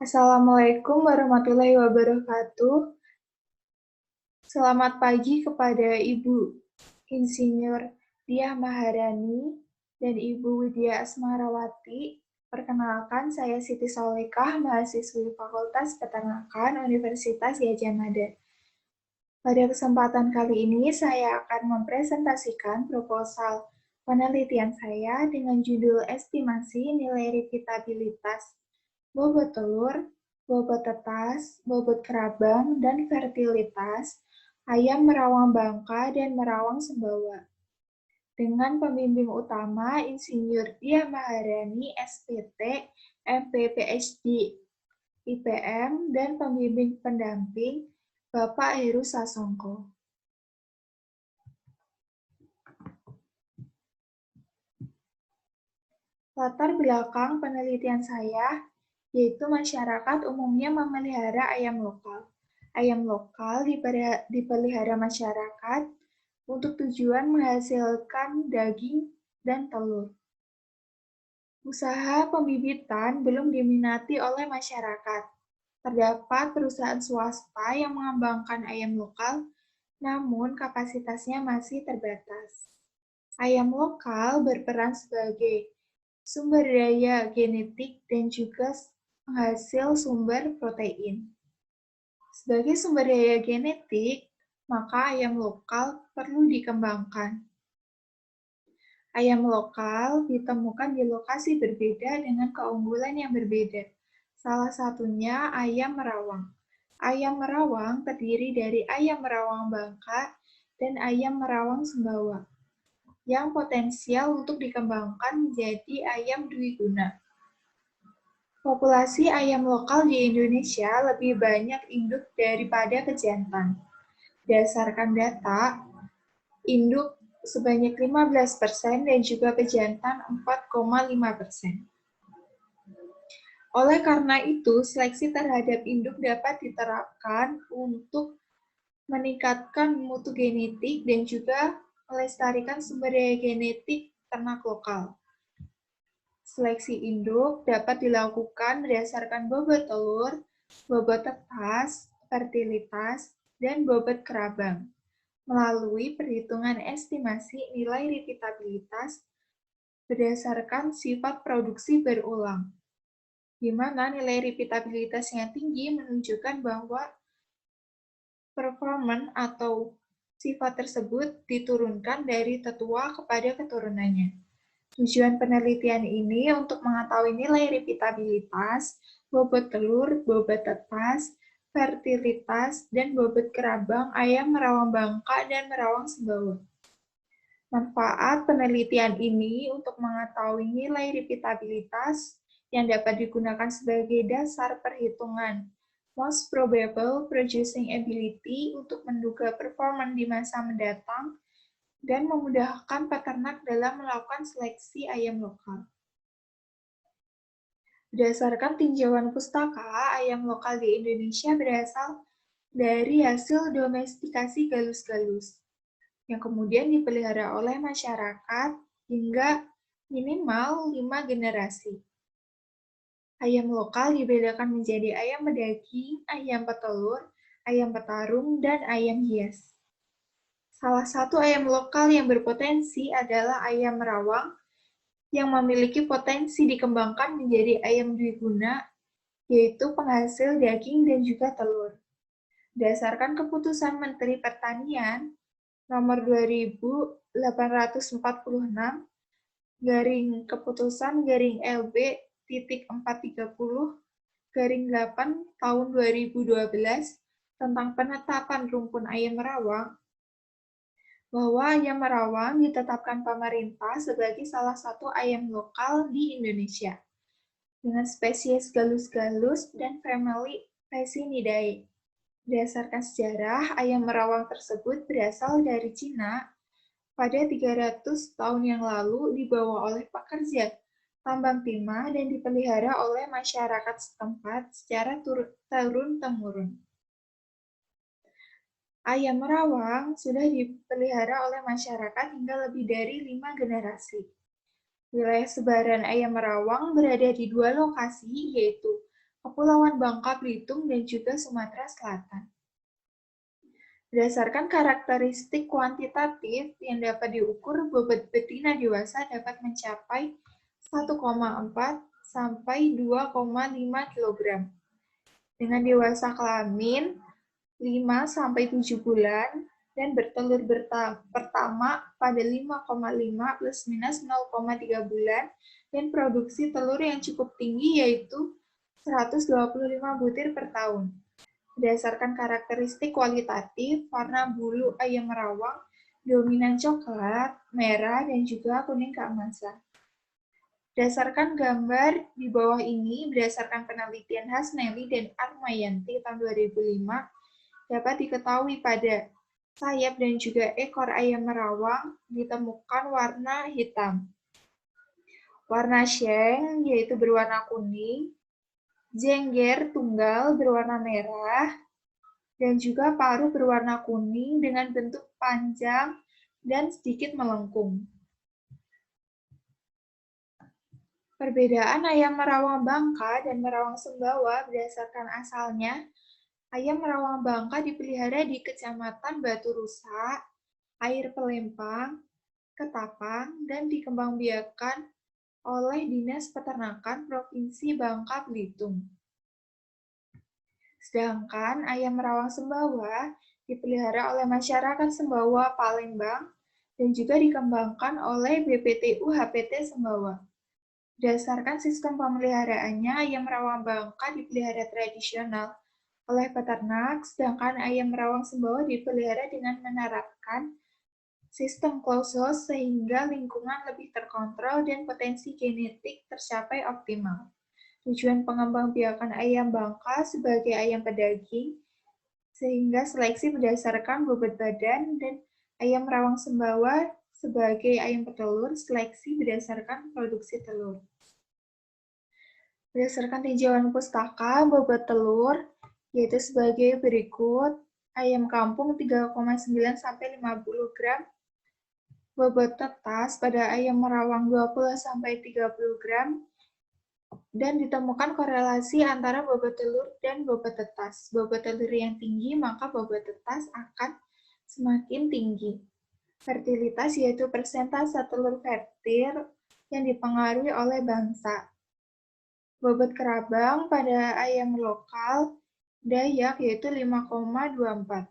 Assalamualaikum warahmatullahi wabarakatuh. Selamat pagi kepada Ibu Insinyur Diah Maharani dan Ibu Widya Asmarawati. Perkenalkan, saya Siti Solekah, mahasiswi Fakultas Peternakan Universitas Gadjah Mada. Pada kesempatan kali ini, saya akan mempresentasikan proposal penelitian saya dengan judul estimasi nilai repeatabilitas bobot telur, bobot tetas, bobot kerabang, dan fertilitas ayam merawang bangka dan merawang sembawa. Dengan pembimbing utama Insinyur Diah Maharani, SPT, MP, PhD, IPM, dan pembimbing pendamping Bapak Heru Sasongko. Latar belakang penelitian saya yaitu masyarakat umumnya memelihara ayam lokal. Ayam lokal dipelihara masyarakat untuk tujuan menghasilkan daging dan telur. Usaha pembibitan belum diminati oleh masyarakat. Terdapat perusahaan swasta yang mengembangkan ayam lokal, namun kapasitasnya masih terbatas. Ayam lokal berperan sebagai sumber daya genetik dan juga penghasil sumber protein. Sebagai sumber daya genetik, maka ayam lokal perlu dikembangkan. Ayam lokal ditemukan di lokasi berbeda dengan keunggulan yang berbeda. Salah satunya ayam merawang. Ayam merawang terdiri dari ayam merawang bangka dan ayam merawang sembawa, yang potensial untuk dikembangkan menjadi ayam dwiguna. Populasi ayam lokal di Indonesia lebih banyak induk daripada pejantan. Berdasarkan data, induk sebanyak 15% dan juga pejantan 4,5%. Oleh karena itu, seleksi terhadap induk dapat diterapkan untuk meningkatkan mutu genetik dan juga melestarikan sumber daya genetik ternak lokal. Seleksi induk dapat dilakukan berdasarkan bobot telur, bobot tetas, fertilitas, dan bobot kerabang, melalui perhitungan estimasi nilai repeatabilitas berdasarkan sifat produksi berulang, di mana nilai repeatabilitasnya tinggi menunjukkan bahwa performan atau sifat tersebut diturunkan dari tetua kepada keturunannya. Tujuan penelitian ini untuk mengetahui nilai repeatabilitas, bobot telur, bobot tetas, fertilitas, dan bobot kerabang ayam merawang bangka dan merawang sembawa. Manfaat penelitian ini untuk mengetahui nilai repeatabilitas yang dapat digunakan sebagai dasar perhitungan most probable producing ability untuk menduga performa di masa mendatang dan memudahkan peternak dalam melakukan seleksi ayam lokal. Berdasarkan tinjauan pustaka, ayam lokal di Indonesia berasal dari hasil domestikasi galus-galus, yang kemudian dipelihara oleh masyarakat hingga minimal 5 generasi. Ayam lokal dibedakan menjadi ayam pedaging, ayam petelur, ayam petarung, dan ayam hias. Salah satu ayam lokal yang berpotensi adalah ayam merawang, yang memiliki potensi dikembangkan menjadi ayam dwiguna, yaitu penghasil daging dan juga telur. Berdasarkan keputusan Menteri Pertanian nomor 2846 garing keputusan garing LB titik 430 garing 8 tahun 2012 tentang penetapan rumpun ayam merawang, bahwa ayam merawang ditetapkan pemerintah sebagai salah satu ayam lokal di Indonesia dengan spesies galus-galus dan famili Pacinidae. Berdasarkan sejarah, ayam merawang tersebut berasal dari Cina pada 300 tahun yang lalu dibawa oleh pekerja tambang timah dan dipelihara oleh masyarakat setempat secara turun-temurun. Ayam merawang sudah dipelihara oleh masyarakat hingga lebih dari 5 generasi. Wilayah sebaran ayam merawang berada di 2 lokasi, yaitu Kepulauan Bangka Belitung, dan juga Sumatera Selatan. Berdasarkan karakteristik kuantitatif yang dapat diukur, bobot betina dewasa dapat mencapai 1,4 sampai 2,5 kg. Dengan dewasa kelamin 5 sampai 7 bulan dan bertelur pertama pada 5,5 plus minus 0,3 bulan dan produksi telur yang cukup tinggi yaitu 125 butir per tahun. Berdasarkan karakteristik kualitatif, warna bulu ayam merawang dominan coklat, merah, dan juga kuning keemasan. Berdasarkan gambar di bawah ini, berdasarkan penelitian Hasnelly dan Armayanti tahun 2005, dapat diketahui pada sayap dan juga ekor ayam merawang ditemukan warna hitam. Warna sheng yaitu berwarna kuning, jengger tunggal berwarna merah, dan juga paruh berwarna kuning dengan bentuk panjang dan sedikit melengkung. Perbedaan ayam merawang Bangka dan merawang Sumbawa berdasarkan asalnya, ayam merawang Bangka dipelihara di Kecamatan Batu Rusak, Air Pelempang, Ketapang, dan dikembangbiakan oleh Dinas Peternakan Provinsi Bangka Belitung. Sedangkan ayam merawang Sumbawa dipelihara oleh masyarakat Sumbawa Palembang dan juga dikembangkan oleh BPTU HPT Sumbawa. Berdasarkan sistem pemeliharaannya, ayam merawang Bangka dipelihara tradisional oleh peternak, sedangkan ayam merawang Sumbawa dipelihara dengan menerapkan sistem closed house sehingga lingkungan lebih terkontrol dan potensi genetik tercapai optimal. Tujuan pengembangbiakan ayam Bangka sebagai ayam pedaging, sehingga seleksi berdasarkan bobot badan, dan ayam merawang Sumbawa sebagai ayam petelur, seleksi berdasarkan produksi telur. Berdasarkan tinjauan pustaka, bobot telur yaitu sebagai berikut: ayam kampung 3,9 sampai 50 gram, bobot tetas pada ayam merawang 20 sampai 30 gram, dan ditemukan korelasi antara bobot telur dan bobot tetas. Bobot telur yang tinggi, maka bobot tetas akan semakin tinggi. Fertilitas yaitu persentase telur fertil yang dipengaruhi oleh bangsa. Bobot kerabang pada ayam lokal Dayak yaitu 5,24,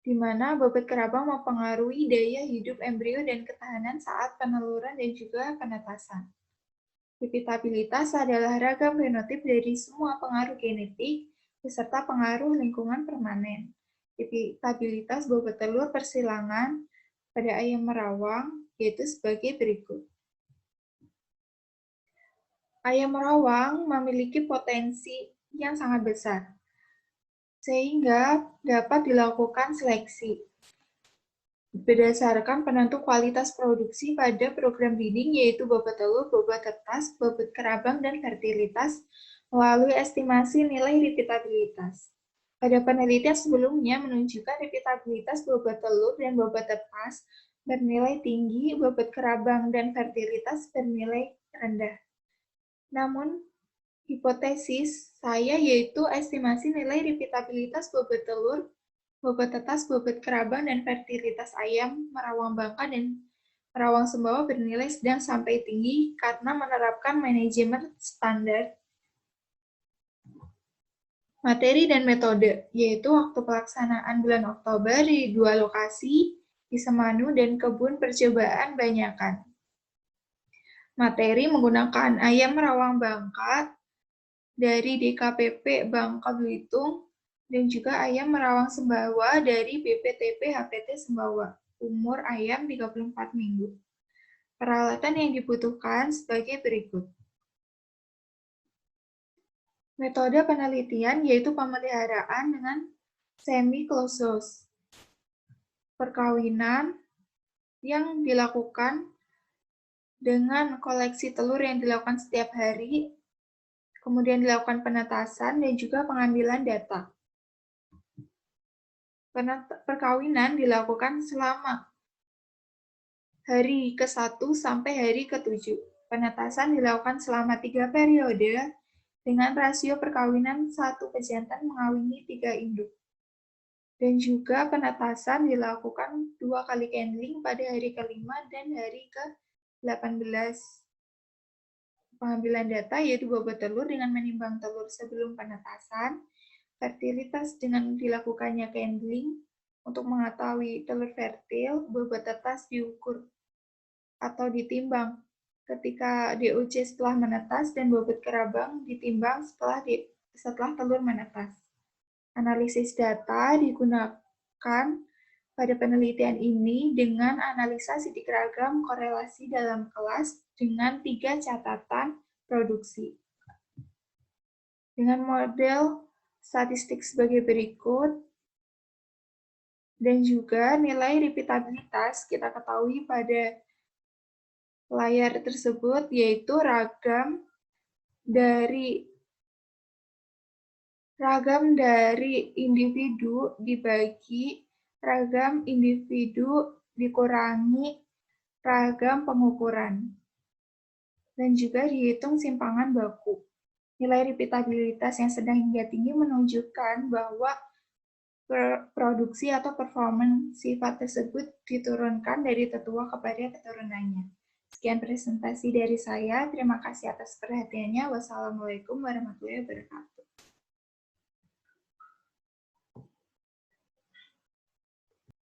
di mana bobot kerabang mempengaruhi daya hidup embrio dan ketahanan saat peneluran dan juga penetasan. Repeatabilitas adalah ragam fenotip dari semua pengaruh genetik beserta pengaruh lingkungan permanen. Repeatabilitas bobot telur persilangan pada ayam merawang yaitu sebagai berikut. Ayam merawang memiliki potensi yang sangat besar, sehingga dapat dilakukan seleksi berdasarkan penentu kualitas produksi pada program breeding yaitu bobot telur, bobot tetas, bobot kerabang, dan fertilitas melalui estimasi nilai repeatabilitas. Pada penelitian sebelumnya menunjukkan repeatabilitas bobot telur dan bobot tetas bernilai tinggi, bobot kerabang dan fertilitas bernilai rendah. Namun, hipotesis saya yaitu estimasi nilai repeatabilitas bobot telur, bobot tetas, bobot kerabang, dan fertilitas ayam merawang Bangka dan merawang Sumbawa bernilai sedang sampai tinggi karena menerapkan manajemen standar, materi, dan metode, yaitu waktu pelaksanaan bulan Oktober di 2 lokasi, di Semanu dan Kebun Percobaan Banyakan. Materi menggunakan ayam merawang Bangka dari DKPP Bangka Belitung dan juga ayam merawang Sumbawa dari BPTP HPT Sumbawa. Umur ayam 34 minggu. Peralatan yang dibutuhkan sebagai berikut. Metode penelitian yaitu pemeliharaan dengan semi-closed house. Perkawinan yang dilakukan dengan koleksi telur yang dilakukan setiap hari, kemudian dilakukan penetasan dan juga pengambilan data. Perkawinan dilakukan selama hari ke-1 sampai hari ke-7. Penetasan dilakukan selama 3 periode, dengan rasio perkawinan 1 pejantan mengawini 3 induk. Dan juga penetasan dilakukan 2 kali candling pada hari ke-5 dan hari ke-18. Pengambilan data yaitu bobot telur dengan menimbang telur sebelum penetasan, fertilitas dengan dilakukannya candling. Untuk mengetahui telur fertil, bobot tetas diukur atau ditimbang ketika DOC setelah menetas dan bobot kerabang ditimbang setelah telur menetas. Analisis data digunakan pada penelitian ini dengan analisa sidik ragam korelasi dalam kelas dengan 3 catatan produksi. Dengan model statistik sebagai berikut, dan juga nilai repeatabilitas kita ketahui pada layar tersebut, yaitu ragam dari individu dibagi ragam individu dikurangi ragam pengukuran. Dan juga dihitung simpangan baku. Nilai repeatabilitas yang sedang hingga tinggi menunjukkan bahwa produksi atau performance sifat tersebut diturunkan dari tetua kepada keturunannya. Sekian presentasi dari saya. Terima kasih atas perhatiannya. Wassalamualaikum warahmatullahi wabarakatuh.